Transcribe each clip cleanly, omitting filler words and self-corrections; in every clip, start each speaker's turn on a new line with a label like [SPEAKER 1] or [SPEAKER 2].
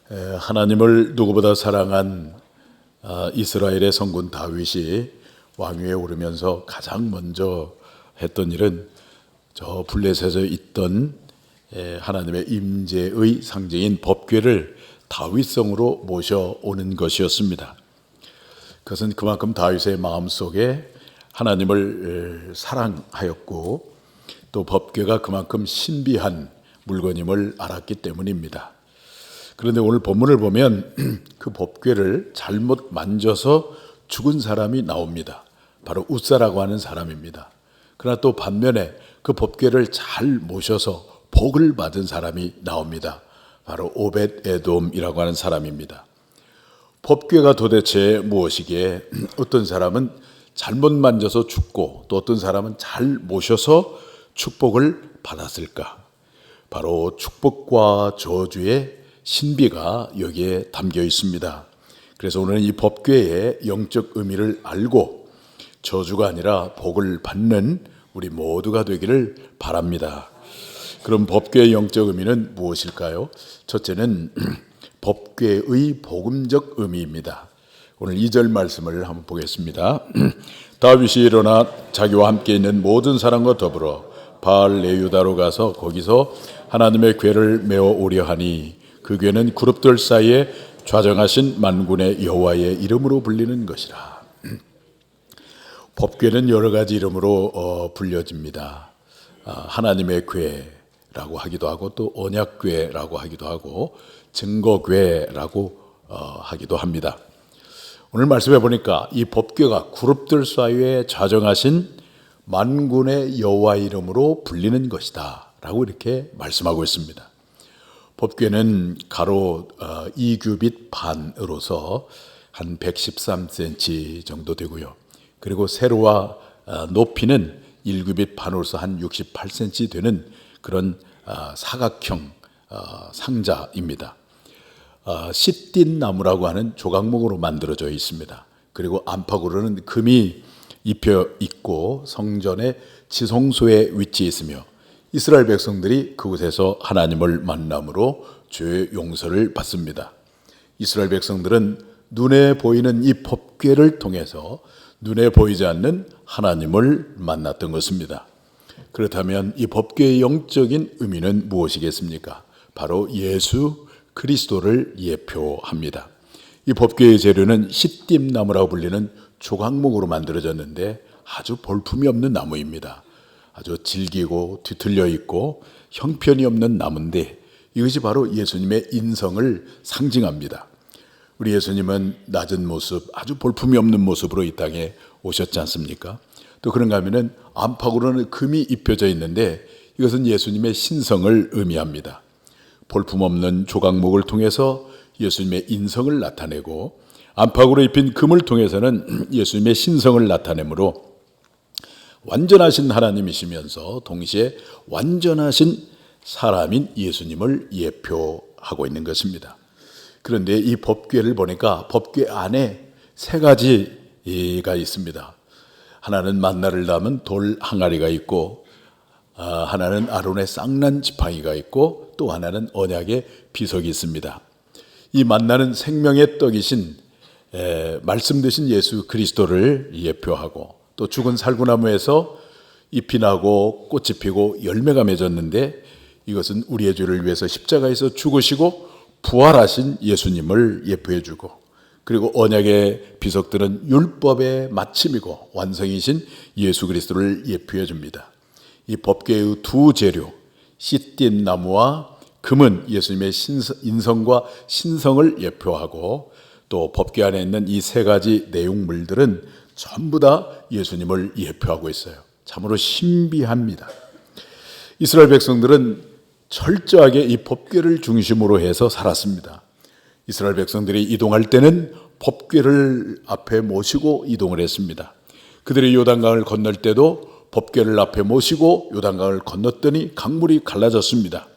[SPEAKER 1] 하나님을 누구보다 사랑한 이스라엘의 성군 다윗이 왕위에 오르면서 가장 먼저 했던 일은 저 블레셋에 있던 하나님의 임재의 상징인 법궤를 다윗성으로 모셔오는 것이었습니다. 그것은 그만큼 다윗의 마음속에 하나님을 사랑하였고 또 법궤가 그만큼 신비한 물건임을 알았기 때문입니다. 그런데 오늘 본문을 보면 그 법궤를 잘못 만져서 죽은 사람이 나옵니다. 바로 웃사라고 하는 사람입니다. 그러나 또 반면에 그 법궤를 잘 모셔서 복을 받은 사람이 나옵니다. 바로 오벳 에돔이라고 하는 사람입니다. 법궤가 도대체 무엇이기에 어떤 사람은 잘못 만져서 죽고 또 어떤 사람은 잘 모셔서 축복을 받았을까? 바로 축복과 저주의 신비가 여기에 담겨 있습니다. 그래서 오늘은 이 법궤의 영적 의미를 알고 저주가 아니라 복을 받는 우리 모두가 되기를 바랍니다. 그럼 법궤의 영적 의미는 무엇일까요? 첫째는 법궤의 복음적 의미입니다. 오늘 2절 말씀을 한번 보겠습니다. 다윗이 일어나 자기와 함께 있는 모든 사람과 더불어 바알 레유다로 가서 거기서 하나님의 궤를 메어 오려 하니 그 궤는 그룹들 사이에 좌정하신 만군의 여호와의 이름으로 불리는 것이라. 법궤는 여러 가지 이름으로 불려집니다. 하나님의 궤라고 하기도 하고 또 언약궤라고 하기도 하고 증거궤라고 하기도 합니다. 오늘 말씀해 보니까 이 법궤가 그룹들 사이에 좌정하신 만군의 여호와 이름으로 불리는 것이다 라고 이렇게 말씀하고 있습니다. 법궤는 가로 2규빗 반으로서 한 113cm 정도 되고요. 그리고 세로와 높이는 1규빗 반으로서 한 68cm 되는 그런 사각형 상자입니다. 시띤 나무라고 하는 조각목으로 만들어져 있습니다. 그리고 안팎으로는 금이 입혀 있고 성전의 지성소에 위치해 있으며 이스라엘 백성들이 그곳에서 하나님을 만남으로 죄의 용서를 받습니다. 이스라엘 백성들은 눈에 보이는 이 법궤를 통해서 눈에 보이지 않는 하나님을 만났던 것입니다. 그렇다면 이 법궤의 영적인 의미는 무엇이겠습니까? 바로 예수 그리스도를 예표합니다. 이 법궤의 재료는 시띠나무라고 불리는 조각목으로 만들어졌는데 아주 볼품이 없는 나무입니다. 아주 질기고 뒤틀려 있고 형편이 없는 나무인데 이것이 바로 예수님의 인성을 상징합니다. 우리 예수님은 낮은 모습, 아주 볼품이 없는 모습으로 이 땅에 오셨지 않습니까? 또 그런가 하면은 안팎으로는 금이 입혀져 있는데 이것은 예수님의 신성을 의미합니다. 볼품없는 조각목을 통해서 예수님의 인성을 나타내고 안팎으로 입힌 금을 통해서는 예수님의 신성을 나타내므로 완전하신 하나님이시면서 동시에 완전하신 사람인 예수님을 예표하고 있는 것입니다. 그런데 이 법궤를 보니까 법궤 안에 세 가지가 있습니다. 하나는 만나를 담은 돌 항아리가 있고 하나는 아론의 쌍난 지팡이가 있고 또 하나는 언약의 비석이 있습니다. 이 만나는 생명의 떡이신 말씀 되신 예수 그리스도를 예표하고 또 죽은 살구나무에서 잎이 나고 꽃이 피고 열매가 맺었는데 이것은 우리의 죄를 위해서 십자가에서 죽으시고 부활하신 예수님을 예표해주고 그리고 언약의 비석들은 율법의 마침이고 완성이신 예수 그리스도를 예표해줍니다. 이 법궤의 두 재료 시띠 나무와 금은 예수님의 인성과 신성을 예표하고 또 법궤 안에 있는 이 세 가지 내용물들은 전부 다 예수님을 예표하고 있어요. 참으로 신비합니다. 이스라엘 백성들은 철저하게 이 법궤를 중심으로 해서 살았습니다. 이스라엘 백성들이 이동할 때는 법궤를 앞에 모시고 이동을 했습니다. 그들이 요단강을 건널 때도 법궤를 앞에 모시고 요단강을 건넜더니 강물이 갈라졌습니다.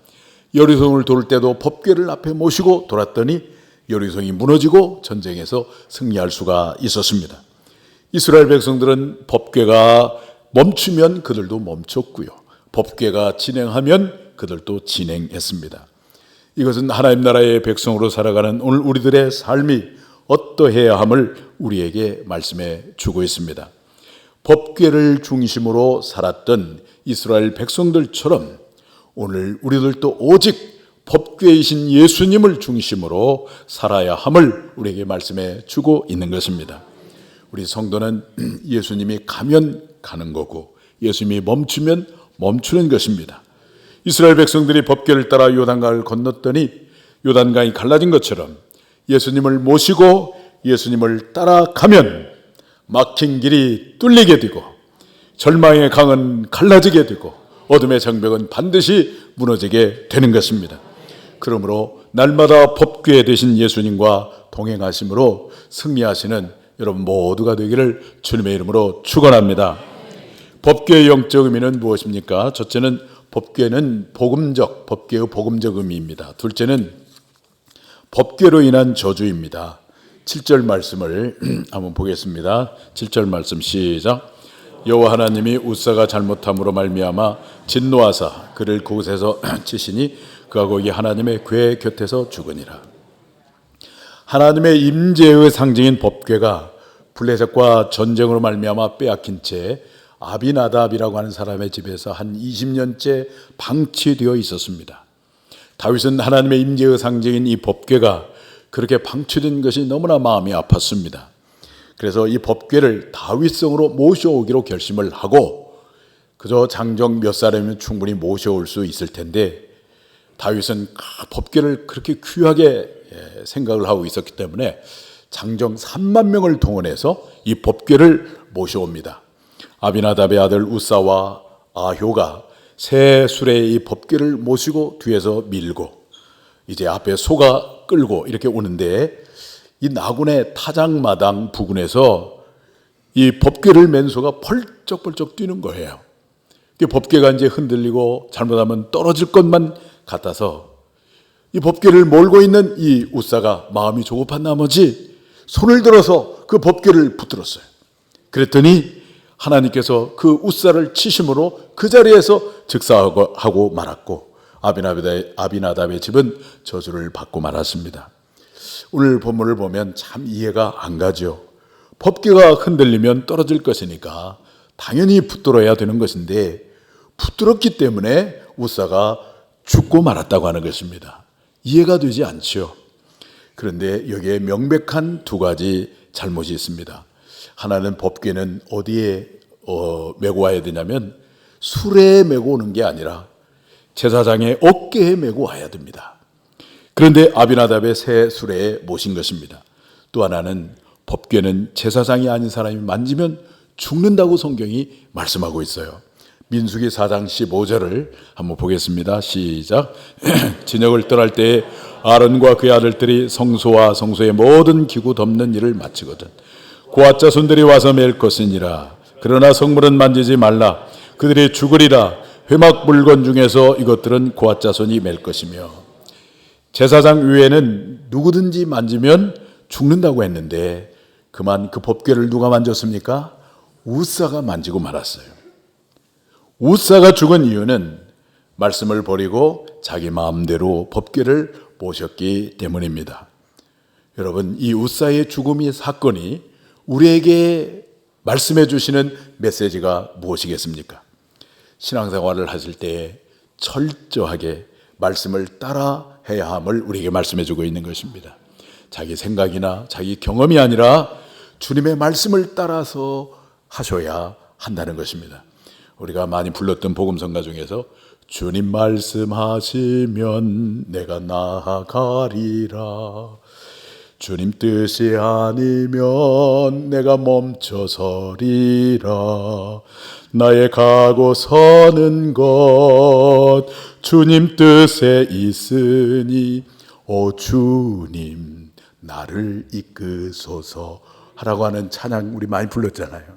[SPEAKER 1] 여리송을 돌 때도 법궤를 앞에 모시고 돌았더니 여리송이 무너지고 전쟁에서 승리할 수가 있었습니다. 이스라엘 백성들은 법궤가 멈추면 그들도 멈췄고요. 법궤가 진행하면 그들도 진행했습니다. 이것은 하나님 나라의 백성으로 살아가는 오늘 우리들의 삶이 어떠해야 함을 우리에게 말씀해 주고 있습니다. 법궤를 중심으로 살았던 이스라엘 백성들처럼 오늘 우리들도 오직 법궤이신 예수님을 중심으로 살아야 함을 우리에게 말씀해 주고 있는 것입니다. 우리 성도는 예수님이 가면 가는 거고 예수님이 멈추면 멈추는 것입니다. 이스라엘 백성들이 법궤를 따라 요단강을 건넜더니 요단강이 갈라진 것처럼 예수님을 모시고 예수님을 따라가면 막힌 길이 뚫리게 되고 절망의 강은 갈라지게 되고 어둠의 장벽은 반드시 무너지게 되는 것입니다. 그러므로 날마다 법궤 되신 예수님과 동행하심으로 승리하시는 여러분 모두가 되기를 주님의 이름으로 축원합니다. 법궤의 영적 의미는 무엇입니까? 첫째는 법궤는 복음적, 법궤의 복음적 의미입니다. 둘째는 법궤로 인한 저주입니다. 7절 말씀을 한번 보겠습니다. 7절 말씀 시작. 여호와 하나님이 웃사가 잘못함으로 말미암아 진노하사 그를 그곳에서 치시니 그가 거기 하나님의 궤 곁에서 죽으니라. 하나님의 임재의 상징인 법궤가 블레셋과 전쟁으로 말미암아 빼앗긴 채 아비나답이라고 하는 사람의 집에서 한 20년째 방치되어 있었습니다. 다윗은 하나님의 임재의 상징인 이 법궤가 그렇게 방치된 것이 너무나 마음이 아팠습니다. 그래서 이 법궤를 다윗성으로 모셔오기로 결심을 하고 그저 장정 몇 사람이면 충분히 모셔올 수 있을 텐데 다윗은 법궤를 그렇게 귀하게 생각을 하고 있었기 때문에 장정 3만 명을 동원해서 이 법궤를 모셔옵니다. 아비나답의 아들 우사와 아효가 새 수레에 이 법궤를 모시고 뒤에서 밀고 이제 앞에 소가 끌고 이렇게 오는데 이 나군의 타작마당 부근에서 이 법궤를 맨 소가 펄쩍펄쩍 뛰는 거예요. 법궤가 이제 흔들리고 잘못하면 떨어질 것만 같아서 이 법궤를 몰고 있는 이 우사가 마음이 조급한 나머지 손을 들어서 그 법궤를 붙들었어요. 그랬더니 하나님께서 그 우사를 치심으로 그 자리에서 즉사하고 말았고 아비나답의 집은 저주를 받고 말았습니다. 오늘 본문을 보면 참 이해가 안 가죠. 법궤가 흔들리면 떨어질 것이니까 당연히 붙들어야 되는 것인데 붙들었기 때문에 우사가 죽고 말았다고 하는 것입니다. 이해가 되지 않죠. 그런데 여기에 명백한 두 가지 잘못이 있습니다. 하나는 법궤는 어디에 메고 와야 되냐면 수레에 메고 오는 게 아니라 제사장의 어깨에 메고 와야 됩니다. 그런데 아비나답의 새 수레에 모신 것입니다. 또 하나는 법궤는 제사장이 아닌 사람이 만지면 죽는다고 성경이 말씀하고 있어요. 민수기 4장 15절을 한번 보겠습니다. 시작. 진역을 떠날 때에 아론과 그의 아들들이 성소와 성소의 모든 기구 덮는 일을 마치거든 고앗 자손들이 와서 맬 것이니라. 그러나 성물은 만지지 말라. 그들이 죽으리라. 회막 물건 중에서 이것들은 고앗 자손이 맬 것이며. 제사장 외에는 누구든지 만지면 죽는다고 했는데 그만 그 법궤를 누가 만졌습니까? 우사가 만지고 말았어요. 우사가 죽은 이유는 말씀을 버리고 자기 마음대로 법궤를 모셨기 때문입니다. 여러분, 이 우사의 죽음의 사건이 우리에게 말씀해 주시는 메시지가 무엇이겠습니까? 신앙생활을 하실 때 철저하게 말씀을 따라 해야 함을 우리에게 말씀해 주고 있는 것입니다. 자기 생각이나 자기 경험이 아니라 주님의 말씀을 따라서 하셔야 한다는 것입니다. 우리가 많이 불렀던 복음성가 중에서 주님 말씀하시면 내가 나아가리라. 주님 뜻이 아니면 내가 멈춰서리라. 나의 가고 서는 것 주님 뜻에 있으니 오 주님 나를 이끄소서 하라고 하는 찬양 우리 많이 불렀잖아요.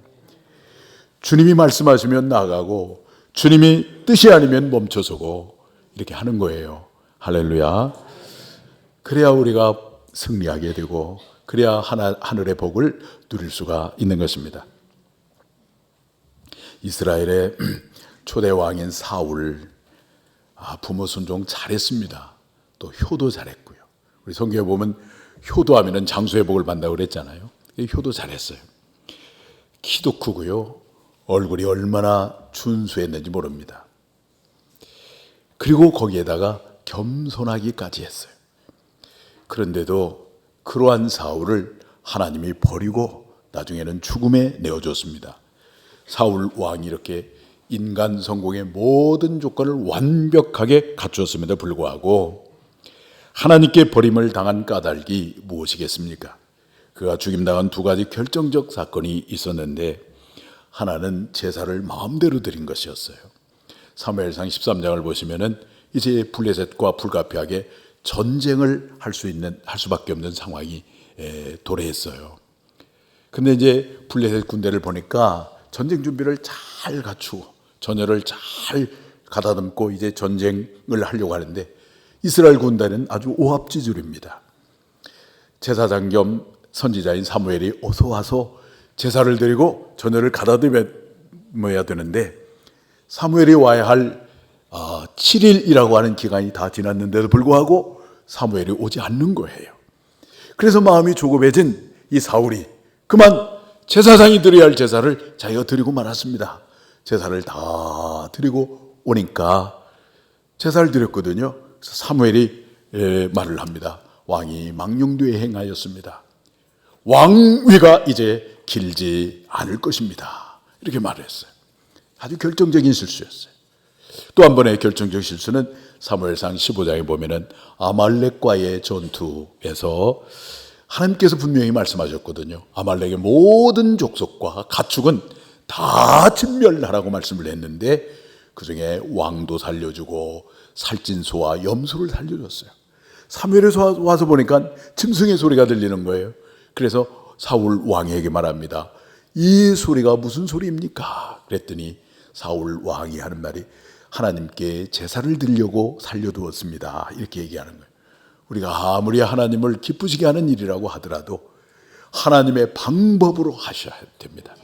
[SPEAKER 1] 주님이 말씀하시면 나가고 주님이 뜻이 아니면 멈춰서고 이렇게 하는 거예요. 할렐루야. 그래야 우리가 승리하게 되고 그래야 하늘의 복을 누릴 수가 있는 것입니다. 이스라엘의 초대 왕인 사울 부모 순종 잘했습니다. 또 효도 잘했고요. 우리 성경에 보면 효도하면은 장수의 복을 받는다고 그랬잖아요. 효도 잘했어요. 키도 크고요. 얼굴이 얼마나 준수했는지 모릅니다. 그리고 거기에다가 겸손하기까지 했어요. 그런데도 그러한 사울을 하나님이 버리고 나중에는 죽음에 내어줬습니다. 사울 왕이 이렇게 인간 성공의 모든 조건을 완벽하게 갖추었음에도 불구하고 하나님께 버림을 당한 까닭이 무엇이겠습니까? 그가 죽임당한 두 가지 결정적 사건이 있었는데, 하나는 제사를 마음대로 드린 것이었어요. 사무엘상 13장을 보시면은 이제 블레셋과 불가피하게 전쟁을 할 수밖에 없는 상황이 도래했어요. 근데 이제 블레셋 군대를 보니까 전쟁 준비를 잘 갖추고 전열을 잘 가다듬고 이제 전쟁을 하려고 하는데, 이스라엘 군대는 아주 오합지졸입니다. 제사장 겸 선지자인 사무엘이 어서 와서 제사를 드리고 전열을 가다듬어야 되는데, 사무엘이 와야 할 7일이라고 하는 기간이 다 지났는데도 불구하고 사무엘이 오지 않는 거예요. 그래서 마음이 조급해진 이 사울이 그만 제사장이 드려야 할 제사를 자기가 드리고 말았습니다. 제사를 다 드리고 오니까 제사를 드렸거든요. 그래서 사무엘이 말을 합니다. 왕이 망령되이 행하였습니다. 왕위가 이제 길지 않을 것입니다. 이렇게 말을 했어요. 아주 결정적인 실수였어요. 또 한 번의 결정적 실수는 사무엘상 15장에 보면은 아말렉과의 전투에서 하나님께서 분명히 말씀하셨거든요. 아말렉의 모든 족속과 가축은 다 진멸하라고 말씀을 했는데, 그중에 왕도 살려주고 살찐 소와 염소를 살려줬어요. 사무엘에서 와서 보니까 짐승의 소리가 들리는 거예요. 그래서 사울 왕에게 말합니다. 이 소리가 무슨 소리입니까? 그랬더니 사울 왕이 하는 말이 하나님께 제사를 드리려고 살려두었습니다. 이렇게 얘기하는 거예요. 우리가 아무리 하나님을 기쁘시게 하는 일이라고 하더라도 하나님의 방법으로 하셔야 됩니다.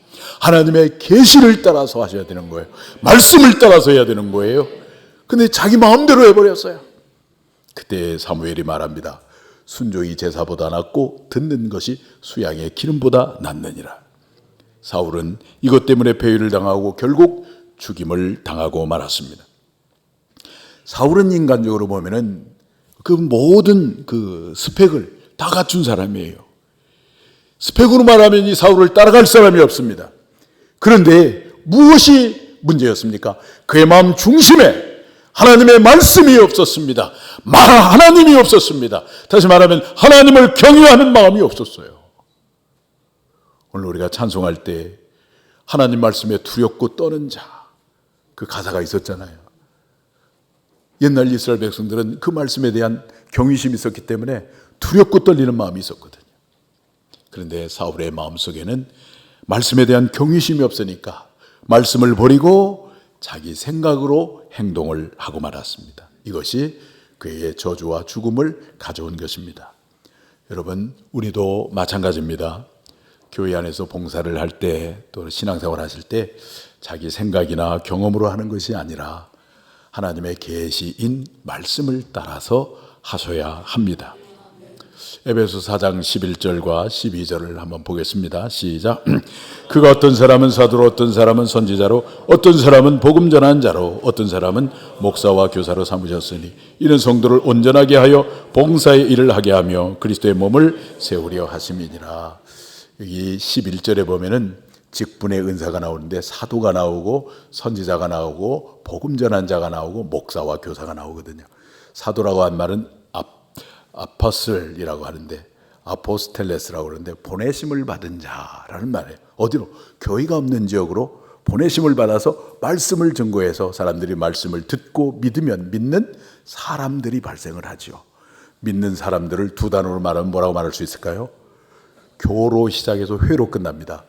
[SPEAKER 1] 하나님의 계시를 따라서 하셔야 되는 거예요. 말씀을 따라서 해야 되는 거예요. 근데 자기 마음대로 해버렸어요. 그때 사무엘이 말합니다. 순종이 제사보다 낫고 듣는 것이 수양의 기름보다 낫느니라. 사울은 이것 때문에 배회를 당하고 결국 죽임을 당하고 말았습니다. 사울은 인간적으로 보면은 그 모든 그 스펙을 다 갖춘 사람이에요. 스펙으로 말하면 이 사울을 따라갈 사람이 없습니다. 그런데 무엇이 문제였습니까? 그의 마음 중심에 하나님의 말씀이 없었습니다. 하나님이 없었습니다. 다시 말하면 하나님을 경외하는 마음이 없었어요. 오늘 우리가 찬송할 때 하나님 말씀에 두렵고 떠는 자, 그 가사가 있었잖아요. 옛날 이스라엘 백성들은 그 말씀에 대한 경외심이 있었기 때문에 두렵고 떨리는 마음이 있었거든요. 그런데 사울의 마음속에는 말씀에 대한 경외심이 없으니까 말씀을 버리고 자기 생각으로 행동을 하고 말았습니다. 이것이 그의 저주와 죽음을 가져온 것입니다. 여러분, 우리도 마찬가지입니다. 교회 안에서 봉사를 할 때, 또 신앙생활 하실 때 자기 생각이나 경험으로 하는 것이 아니라 하나님의 계시인 말씀을 따라서 하셔야 합니다. 에베소 4장 11절과 12절을 한번 보겠습니다. 시작. 그가 어떤 사람은 사도로, 어떤 사람은 선지자로, 어떤 사람은 복음 전하는 자로, 어떤 사람은 목사와 교사로 삼으셨으니 이는 성도를 온전하게 하여 봉사의 일을 하게 하며 그리스도의 몸을 세우려 하심이니라. 여기 11절에 보면은 직분의 은사가 나오는데 사도가 나오고 선지자가 나오고 복음 전한 자가 나오고 목사와 교사가 나오거든요. 사도라고 한 말은 아포슬이라고 하는데 아포스텔레스라고 그러는데 보내심을 받은 자라는 말이에요. 어디로? 교회가 없는 지역으로 보내심을 받아서 말씀을 증거해서 사람들이 말씀을 듣고 믿으면 믿는 사람들이 발생을 하죠. 믿는 사람들을 두 단어로 말하면 뭐라고 말할 수 있을까요? 교로 시작해서 회로 끝납니다.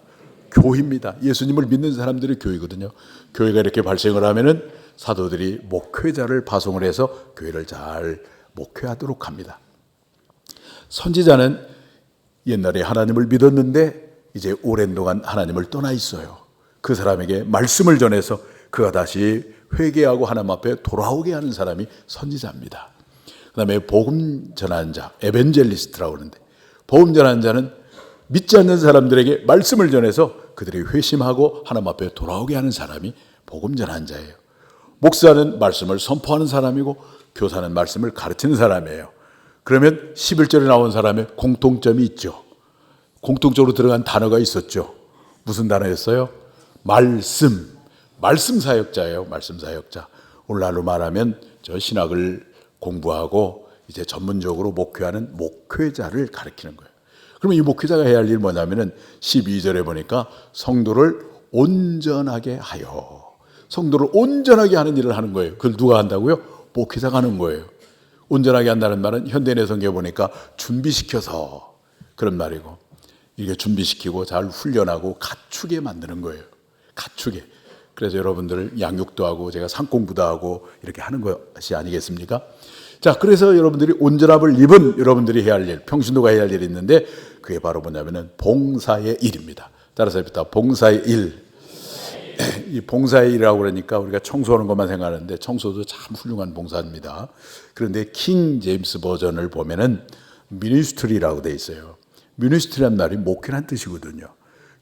[SPEAKER 1] 교회입니다. 예수님을 믿는 사람들이 교회거든요. 교회가 이렇게 발생을 하면은 사도들이 목회자를 파송을 해서 교회를 잘 목회하도록 합니다. 선지자는 옛날에 하나님을 믿었는데 이제 오랜 동안 하나님을 떠나 있어요. 그 사람에게 말씀을 전해서 그가 다시 회개하고 하나님 앞에 돌아오게 하는 사람이 선지자입니다. 그다음에 복음 전하는 자, 에벤젤리스트라고 그러는데, 복음 전하는 자는 믿지 않는 사람들에게 말씀을 전해서 그들이 회심하고 하나님 앞에 돌아오게 하는 사람이 복음 전하는 자예요. 목사는 말씀을 선포하는 사람이고 교사는 말씀을 가르치는 사람이에요. 그러면 11절에 나온 사람의 공통점이 있죠. 공통적으로 들어간 단어가 있었죠. 무슨 단어였어요? 말씀. 말씀 사역자예요. 말씀 사역자. 오늘날로 말하면 저 신학을 공부하고 이제 전문적으로 목회하는 목회자를 가리키는 거예요. 그러면 이 목회자가 해야 할 일 뭐냐면은 12절에 보니까 성도를 온전하게 하여. 성도를 온전하게 하는 일을 하는 거예요. 그걸 누가 한다고요? 목회자가 하는 거예요. 온전하게 한다는 말은 현대인의 성경에 보니까 준비시켜서 그런 말이고, 이게 준비시키고 잘 훈련하고 갖추게 만드는 거예요. 갖추게. 그래서 여러분들 양육도 하고 제가 상공부도 하고 이렇게 하는 것이 아니겠습니까? 자, 그래서 여러분들이 온전함을 입은 여러분들이 해야 할 일, 평신도가 해야 할 일이 있는데 그게 바로 뭐냐면은 봉사의 일입니다. 따라서 해봅시다. 봉사의 일. 이 봉사의 일이라고 그러니까 우리가 청소하는 것만 생각하는데 청소도 참 훌륭한 봉사입니다. 그런데 킹 제임스 버전을 보면은 미니스트리라고 돼 있어요. 미니스트리란 말이 목회란 뜻이거든요.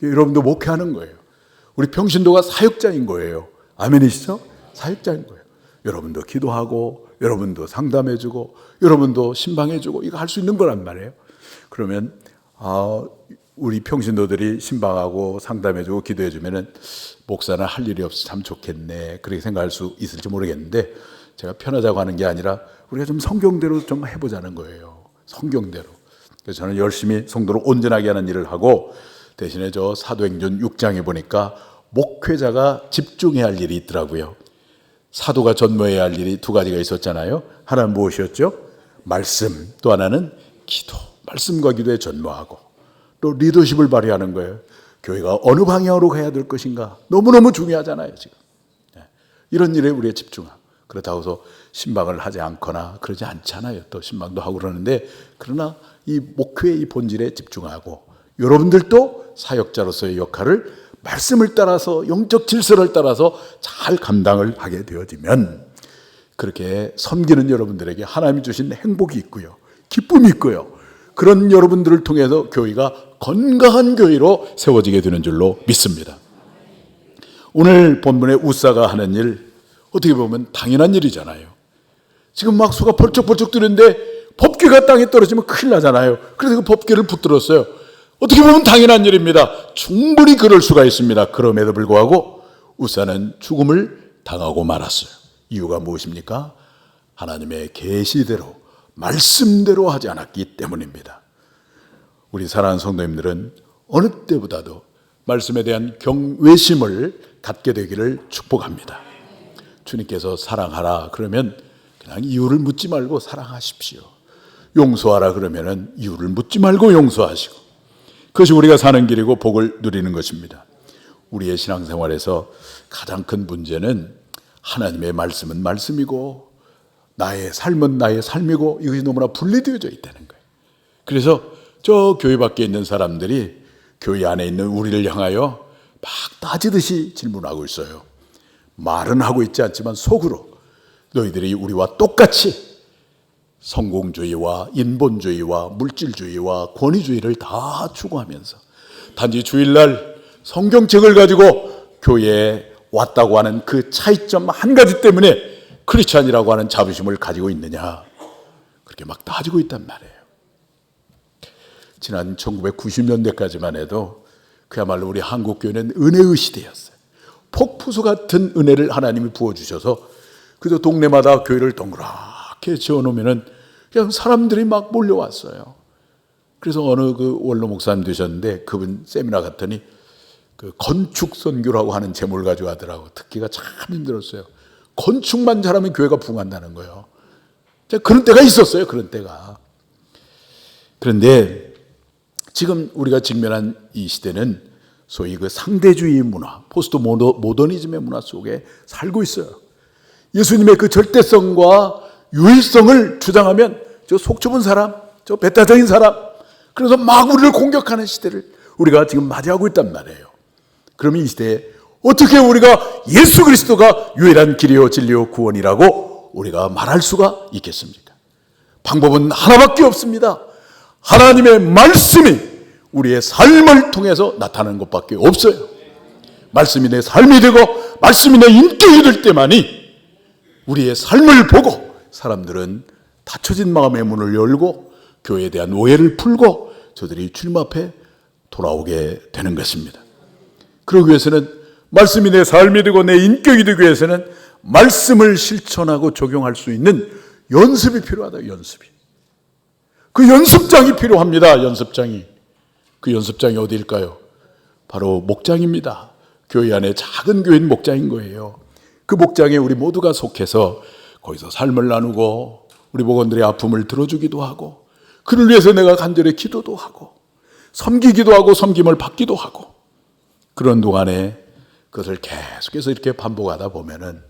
[SPEAKER 1] 여러분도 목회하는 거예요. 우리 평신도가 사역자인 거예요. 아멘이시죠? 사역자인 거예요. 여러분도 기도하고 여러분도 상담해주고 여러분도 신방해주고 이거 할 수 있는 거란 말이에요. 그러면 우리 평신도들이 신방하고 상담해주고 기도해주면은 목사는 할 일이 없어 참 좋겠네 그렇게 생각할 수 있을지 모르겠는데, 제가 편하자고 하는 게 아니라 우리가 좀 성경대로 좀 해보자는 거예요. 성경대로. 그래서 저는 열심히 성도를 온전하게 하는 일을 하고, 대신에 저 사도행전 6장에 보니까 목회자가 집중해야 할 일이 있더라고요. 사도가 전무해야 할 일이 두 가지가 있었잖아요. 하나는 무엇이었죠? 말씀. 또 하나는 기도. 말씀과 기도에 전무하고 또 리더십을 발휘하는 거예요. 교회가 어느 방향으로 가야 될 것인가 너무너무 중요하잖아요 지금. 이런 일에 우리가 집중하고, 그렇다고 해서 신방을 하지 않거나 그러지 않잖아요. 또 신방도 하고 그러는데, 그러나 이 목회의 이 본질에 집중하고 여러분들도 사역자로서의 역할을 말씀을 따라서 영적 질서를 따라서 잘 감당을 하게 되어지면 그렇게 섬기는 여러분들에게 하나님이 주신 행복이 있고요, 기쁨이 있고요, 그런 여러분들을 통해서 교회가 건강한 교회로 세워지게 되는 줄로 믿습니다. 오늘 본문의 우사가 하는 일, 어떻게 보면 당연한 일이잖아요. 지금 막 수가 벌쩍벌쩍 뜨는데 법궤가 땅에 떨어지면 큰일 나잖아요. 그래서 그 법궤를 붙들었어요. 어떻게 보면 당연한 일입니다. 충분히 그럴 수가 있습니다. 그럼에도 불구하고 우사는 죽음을 당하고 말았어요. 이유가 무엇입니까? 하나님의 계시대로 말씀대로 하지 않았기 때문입니다. 우리 사랑하는 성도님들은 어느 때보다도 말씀에 대한 경외심을 갖게 되기를 축복합니다. 주님께서 사랑하라 그러면 그냥 이유를 묻지 말고 사랑하십시오. 용서하라 그러면 이유를 묻지 말고 용서하시고, 그것이 우리가 사는 길이고 복을 누리는 것입니다. 우리의 신앙생활에서 가장 큰 문제는 하나님의 말씀은 말씀이고 나의 삶은 나의 삶이고 이것이 너무나 분리되어져 있다는 거예요. 그래서 저 교회 밖에 있는 사람들이 교회 안에 있는 우리를 향하여 막 따지듯이 질문하고 있어요. 말은 하고 있지 않지만 속으로 너희들이 우리와 똑같이 성공주의와 인본주의와 물질주의와 권위주의를 다 추구하면서 단지 주일날 성경책을 가지고 교회에 왔다고 하는 그 차이점 한 가지 때문에 크리스찬이라고 하는 자부심을 가지고 있느냐, 그렇게 막 따지고 있단 말이에요. 지난 1990년대까지만 해도 그야말로 우리 한국교회는 은혜의 시대였어요. 폭포수 같은 은혜를 하나님이 부어주셔서 그저 동네마다 교회를 동그랗게 지어놓으면 그냥 사람들이 막 몰려왔어요. 그래서 어느 그 원로 목사님 되셨는데 그분 세미나 갔더니 그 건축 선교라고 하는 제목을 가지고 하더라고. 듣기가 참 힘들었어요. 건축만 잘하면 교회가 부흥한다는 거예요. 그런 때가 있었어요. 그런 때가. 그런데 지금 우리가 직면한 이 시대는 소위 그 상대주의 문화, 포스트 모더니즘의 문화 속에 살고 있어요. 예수님의 그 절대성과 유일성을 주장하면 저 속 좁은 사람, 저 배타적인 사람, 그래서 막 우리를 공격하는 시대를 우리가 지금 맞이하고 있단 말이에요. 그러면 이 시대에 어떻게 우리가 예수 그리스도가 유일한 길이요 진리요 구원이라고 우리가 말할 수가 있겠습니까? 방법은 하나밖에 없습니다. 하나님의 말씀이 우리의 삶을 통해서 나타나는 것밖에 없어요. 말씀이 내 삶이 되고 말씀이 내 인격이 될 때만이 우리의 삶을 보고 사람들은 닫혀진 마음의 문을 열고 교회에 대한 오해를 풀고 저들이 주님 앞에 돌아오게 되는 것입니다. 그러기 위해서는 말씀이 내 삶이 되고 내 인격이 되기 위해서는 말씀을 실천하고 적용할 수 있는 연습이 필요하다. 연습이. 그 연습장이 필요합니다. 연습장이. 그 연습장이 어디일까요? 바로 목장입니다. 교회 안에 작은 교회는 목장인 거예요. 그 목장에 우리 모두가 속해서 거기서 삶을 나누고 우리 목원들의 아픔을 들어주기도 하고 그를 위해서 내가 간절히 기도도 하고 섬기기도 하고 섬김을 받기도 하고 그런 동안에 그것을 계속해서 이렇게 반복하다 보면은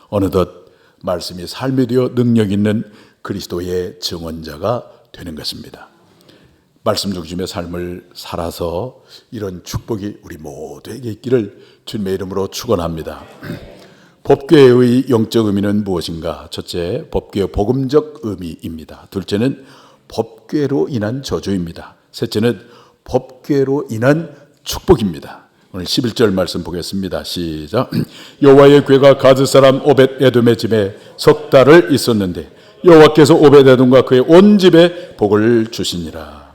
[SPEAKER 1] 어느덧 말씀이 삶이 되어 능력 있는 그리스도의 증언자가 되는 것입니다. 말씀 중심의 삶을 살아서 이런 축복이 우리 모두에게 있기를 주님의 이름으로 축원합니다. 법궤의 영적 의미는 무엇인가? 첫째, 법궤의 복음적 의미입니다. 둘째는 법궤로 인한 저주입니다. 셋째는 법궤로 인한 축복입니다. 오늘 11절 말씀 보겠습니다. 시작. 여호와의 궤가 가드 사람 오벳 에돔의 집에 석 달을 있었는데 여호와께서 오벳 에돔과 그의 온 집에 복을 주시니라.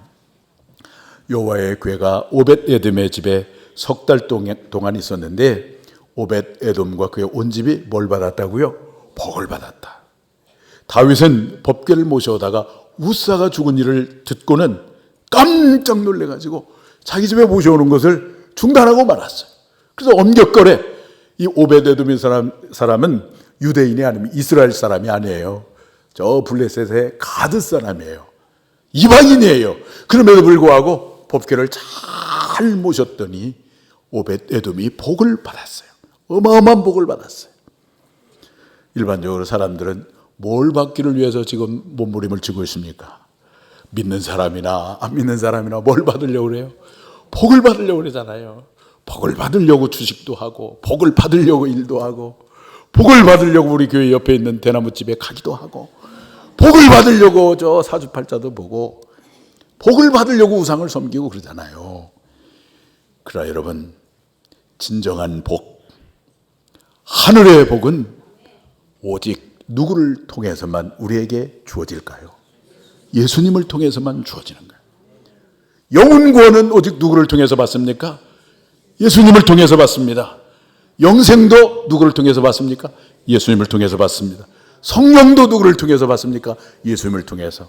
[SPEAKER 1] 여호와의 궤가 오벳 에돔의 집에 석 달 동안 있었는데 오벳 에돔과 그의 온 집이 뭘 받았다고요? 복을 받았다. 다윗은 법궤를 모셔오다가 우사가 죽은 일을 듣고는 깜짝 놀래가지고 자기 집에 모셔오는 것을 중단하고 말았어요. 그래서 엄격거래. 이 오벳 에돔의 사람은 유대인이 아니면 이스라엘 사람이 아니에요. 저 블레셋의 가드 사람이에요. 이방인이에요. 그럼에도 불구하고 법궤를 잘 모셨더니 오벳 에돔이 복을 받았어요. 어마어마한 복을 받았어요. 일반적으로 사람들은 뭘 받기를 위해서 지금 몸부림을 치고 있습니까? 믿는 사람이나 안 믿는 사람이나 뭘 받으려고 그래요? 복을 받으려고 그러잖아요. 복을 받으려고 주식도 하고 복을 받으려고 일도 하고 복을 받으려고 우리 교회 옆에 있는 대나무집에 가기도 하고 복을 받으려고 저 사주팔자도 보고 복을 받으려고 우상을 섬기고 그러잖아요. 그러나 여러분, 진정한 복, 하늘의 복은 오직 누구를 통해서만 우리에게 주어질까요? 예수님을 통해서만 주어지는 거예요. 영혼 구원은 오직 누구를 통해서 받습니까? 예수님을 통해서 받습니다. 영생도 누구를 통해서 받습니까? 예수님을 통해서 받습니다. 성령도 누구를 통해서 받습니까? 예수님을 통해서.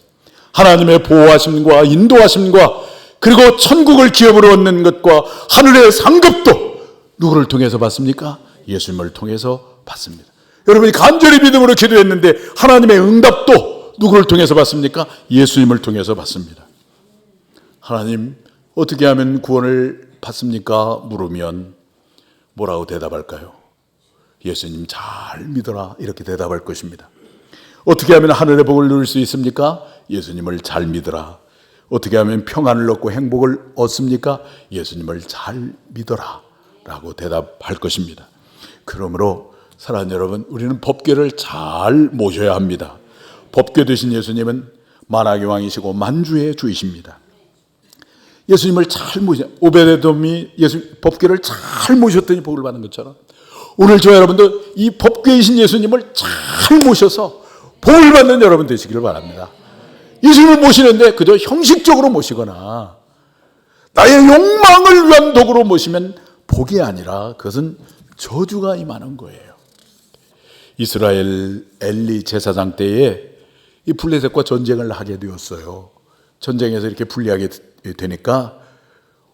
[SPEAKER 1] 하나님의 보호하심과 인도하심과 그리고 천국을 기업으로 얻는 것과 하늘의 상급도 누구를 통해서 받습니까? 예수님을 통해서 받습니다. 여러분이 간절히 믿음으로 기도했는데 하나님의 응답도 누구를 통해서 받습니까? 예수님을 통해서 받습니다. 하나님, 어떻게 하면 구원을 받습니까? 물으면 뭐라고 대답할까요? 예수님 잘 믿어라, 이렇게 대답할 것입니다. 어떻게 하면 하늘의 복을 누릴 수 있습니까? 예수님을 잘 믿어라. 어떻게 하면 평안을 얻고 행복을 얻습니까? 예수님을 잘 믿어라 라고 대답할 것입니다. 그러므로 사랑하는 여러분, 우리는 법궤를 잘 모셔야 합니다. 법궤 되신 예수님은 만왕의 왕이시고 만주의 주이십니다. 예수님을 잘 모셔, 오벳에돔이 법궤를 잘 모셨더니 복을 받는 것처럼 오늘 저 여러분도 이 법궤이신 예수님을 잘 모셔서 복을 받는 여러분 되시기를 바랍니다. 예수님을 모시는데 그저 형식적으로 모시거나 나의 욕망을 위한 도구로 모시면 복이 아니라 그것은 저주가 임하는 거예요. 이스라엘 엘리 제사장 때에 이 블레셋과 전쟁을 하게 되었어요. 전쟁에서 이렇게 불리하게 되니까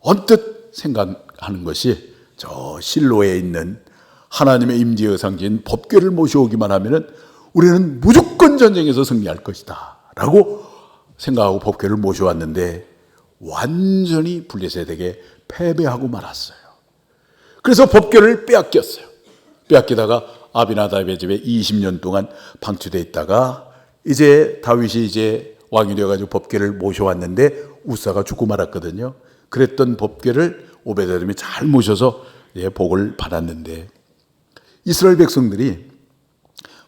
[SPEAKER 1] 언뜻 생각하는 것이 저 실로에 있는 하나님의 임재의 상징인 법궤를 모셔오기만 하면은 우리는 무조건 전쟁에서 승리할 것이다 라고 생각하고 법궤를 모셔왔는데 완전히 블레셋에게 패배하고 말았어요. 그래서 법궤를 빼앗겼어요. 빼앗기다가 아비나답의 집에 20년 동안 방치되어 있다가 이제 다윗이 이제 왕이 되어가지고 법궤를 모셔왔는데 우사가 죽고 말았거든요. 그랬던 법궤를 오베데돔이 잘 모셔서 복을 받았는데 이스라엘 백성들이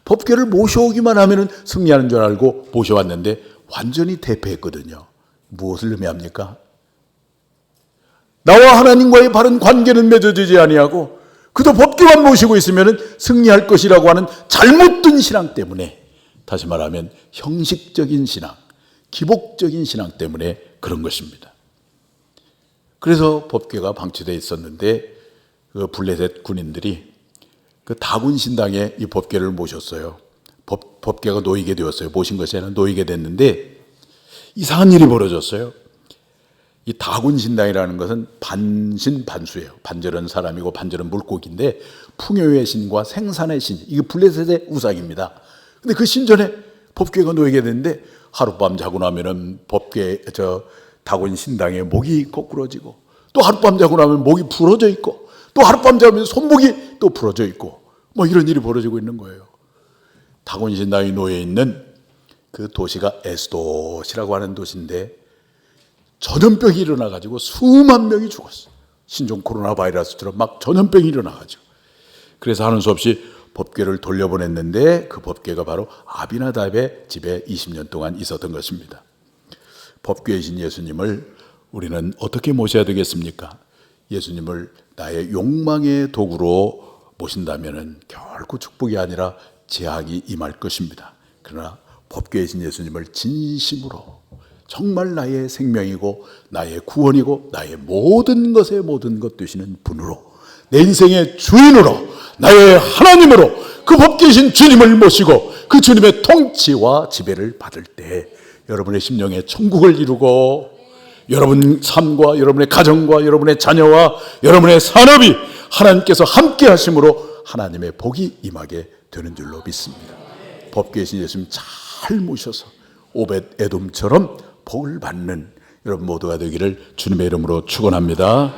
[SPEAKER 1] 법궤를 모셔오기만 하면 승리하는 줄 알고 모셔왔는데 완전히 대패했거든요. 무엇을 의미합니까? 나와 하나님과의 바른 관계는 맺어지지 아니하고 그도 법규만 모시고 있으면 승리할 것이라고 하는 잘못된 신앙 때문에, 다시 말하면 형식적인 신앙, 기복적인 신앙 때문에 그런 것입니다. 그래서 법궤가 방치되어 있었는데 그 블레셋 군인들이 그 다군 신당에 이 법궤를 모셨어요. 법궤가 놓이게 되었어요. 모신 것이 아니라 놓이게 됐는데 이상한 일이 벌어졌어요. 이 다군 신당이라는 것은 반신반수예요. 반절은 사람이고 반절은 물고기인데 풍요의 신과 생산의 신, 이게 블레셋의 우상입니다. 근데 그 신전에 법궤가 놓이게 됐는데 하룻밤 자고 나면은 다군 신당의 목이 거꾸러지고, 또 하룻밤 자고 나면 목이 부러져 있고, 또 하룻밤 자면 손목이 또 부러져 있고, 뭐 이런 일이 벌어지고 있는 거예요. 다군 신당이 놓여 있는 그 도시가 에스돗이라고 하는 도시인데 전염병이 일어나가지고 수만 명이 죽었어요. 신종 코로나 바이러스처럼 막 전염병이 일어나가지고. 그래서 하는 수 없이 법궤를 돌려보냈는데 그 법궤가 바로 아비나답의 집에 20년 동안 있었던 것입니다. 법궤이신 예수님을 우리는 어떻게 모셔야 되겠습니까? 예수님을 나의 욕망의 도구로 모신다면 결코 축복이 아니라 재앙이 임할 것입니다. 그러나 법궤이신 예수님을 진심으로 정말 나의 생명이고 나의 구원이고 나의 모든 것의 모든 것 되시는 분으로, 내 인생의 주인으로, 나의 하나님으로 그 법궤이신 주님을 모시고 그 주님의 통치와 지배를 받을 때 여러분의 심령의 천국을 이루고 여러분 삶과 여러분의 가정과 여러분의 자녀와 여러분의 산업이 하나님께서 함께 하심으로 하나님의 복이 임하게 되는 줄로 믿습니다. 법궤이신 예수님 잘 모셔서 오벳 에돔처럼 복을 받는 여러분 모두가 되기를 주님의 이름으로 축원합니다.